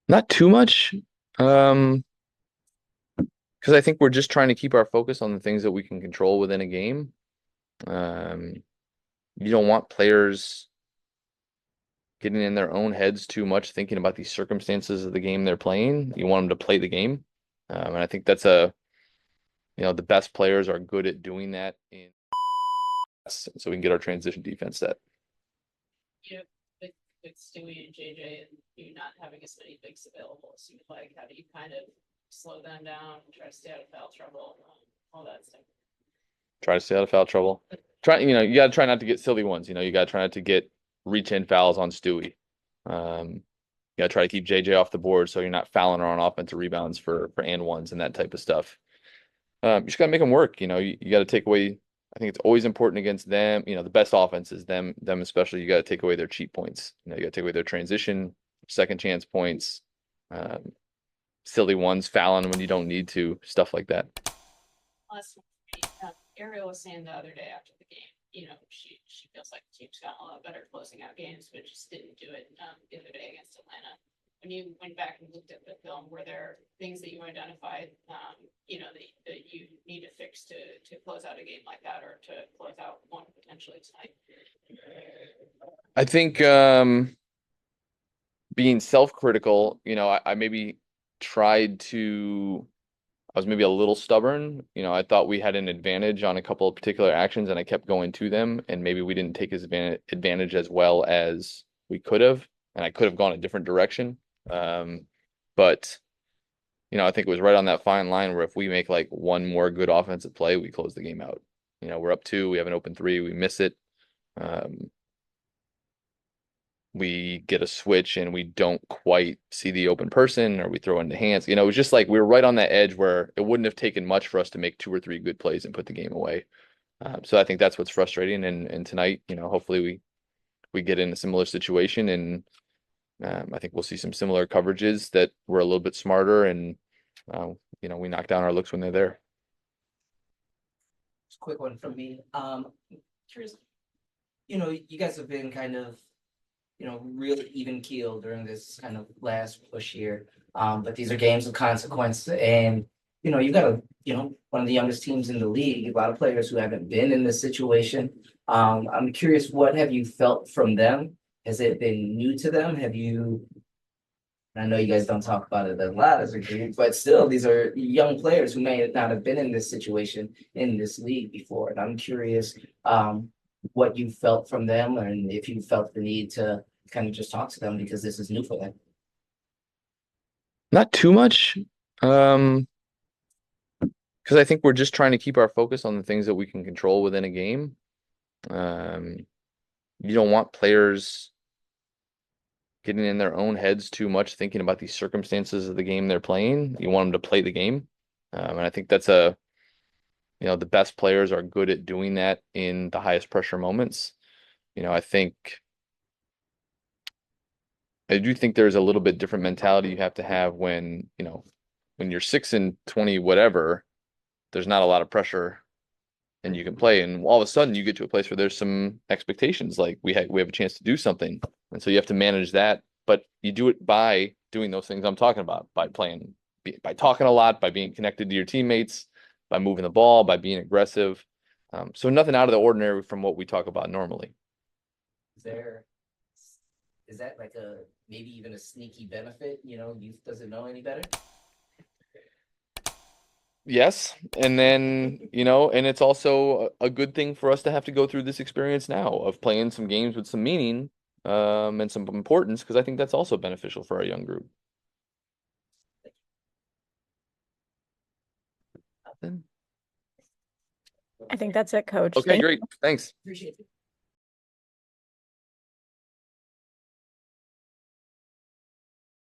Not too much. Um, because I think we're just trying to keep our focus on the things that we can control within a game. Um, you don't want players getting in their own heads too much, thinking about the circumstances of the game they're playing. You want them to play the game. And I think that's the best players are good at doing that so we can get our transition defense set. You know, with Stewie and JJ and you not having as many bigs available, it seems like how do you kind of slow them down, try to stay out of foul trouble, all that stuff. Try to stay out of foul trouble. You got to try not to get silly ones. You got to try not to get reach in fouls on Stewie. You got to try to keep JJ off the board so you're not fouling her on offensive rebounds for and ones and that type of stuff. You just got to make them work. You got to take away. I think it's always important against them. The best offense is them especially. You got to take away their cheat points. You got to take away their transition, second chance points, um, silly ones, fouling when you don't need to, stuff like that. Last one, Ariel was saying the other day after the game, she feels like the team's gotten a lot better closing out games, but just didn't do it the other day against Atlanta. When you went back and looked at the film, were there things that you identified, that you need to fix to close out a game like that, or to close out one potentially tonight? I think being self-critical, I maybe tried to I was maybe a little stubborn. I thought we had an advantage on a couple of particular actions and I kept going to them and maybe we didn't take his advantage as well as we could have and I could have gone a different direction. But I think it was right on that fine line where if we make like one more good offensive play, we close the game out. We're up two, we have an open three, we miss it. Um, we get a switch and we don't quite see the open person or we throw into hands. It was just like we were right on that edge where it wouldn't have taken much for us to make two or three good plays and put the game away. So I think that's what's frustrating. And tonight, hopefully we get in a similar situation and I think we'll see some similar coverages that were a little bit smarter and we knock down our looks when they're there. Just a quick one from me. Curious, you guys have been kind of, really even keel during this kind of last push here. But these are games of consequence, and you got one of the youngest teams in the league. A lot of players who haven't been in this situation. I'm curious, what have you felt from them? Has it been new to them? Have you? I know you guys don't talk about it a lot as a group, but still, these are young players who may not have been in this situation in this league before. And I'm curious, what you felt from them, and if you felt the need to kind of just talk to them because this is new for them. Not too much. Um, because I think we're just trying to keep our focus on the things that we can control within a game. Um, you don't want players getting in their own heads too much, thinking about the circumstances of the game they're playing. You want them to play the game. And I think that's the best players are good at doing that in the highest pressure moments. I think I do think there's a little bit different mentality you have to have when you're 6 and 20, whatever, there's not a lot of pressure and you can play. And all of a sudden you get to a place where there's some expectations, like we have a chance to do something. And so you have to manage that, but you do it by doing those things I'm talking about, by by talking a lot, by being connected to your teammates, by moving the ball, by being aggressive. So nothing out of the ordinary from what we talk about normally. Is there is that like a maybe even a sneaky benefit? Youth doesn't know any better. Yes. And then, and it's also a good thing for us to have to go through this experience now of playing some games with some meaning, and some importance, because I think that's also beneficial for our young group. I think that's it, Coach. Okay, great. Thanks. Appreciate it.